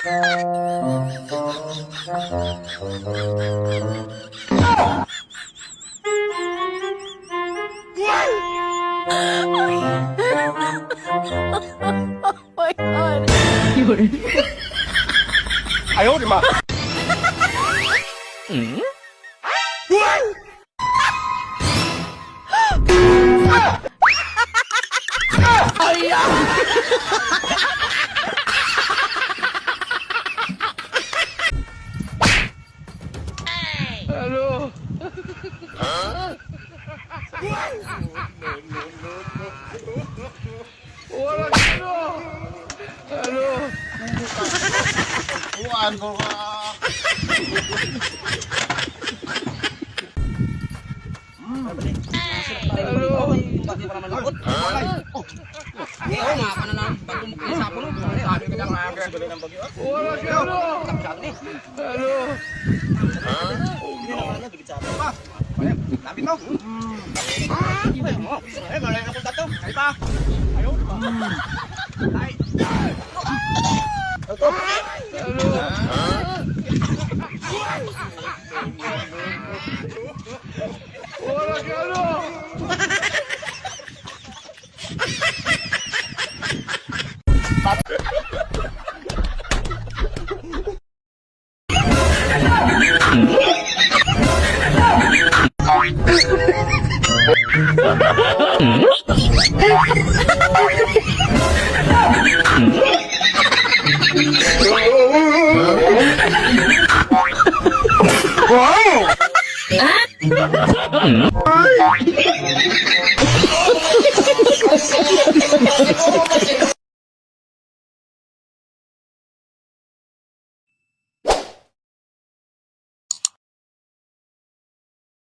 my god. 有人。哎呦我的妈！哎呀！Aduh. Walang ano. Aduh. Bukan ko ka. Aduh. Pati pa naman lakot. Oo nga, ano na, pag sa puno. Sabi ka lang nga sa ng bagyo. Walang ano. Aduh. Hindi naman na, bigit sa atin. Lapit mo. Malay na kung tato. Ay pa. Ayaw. Ay. Walang ano. Wow!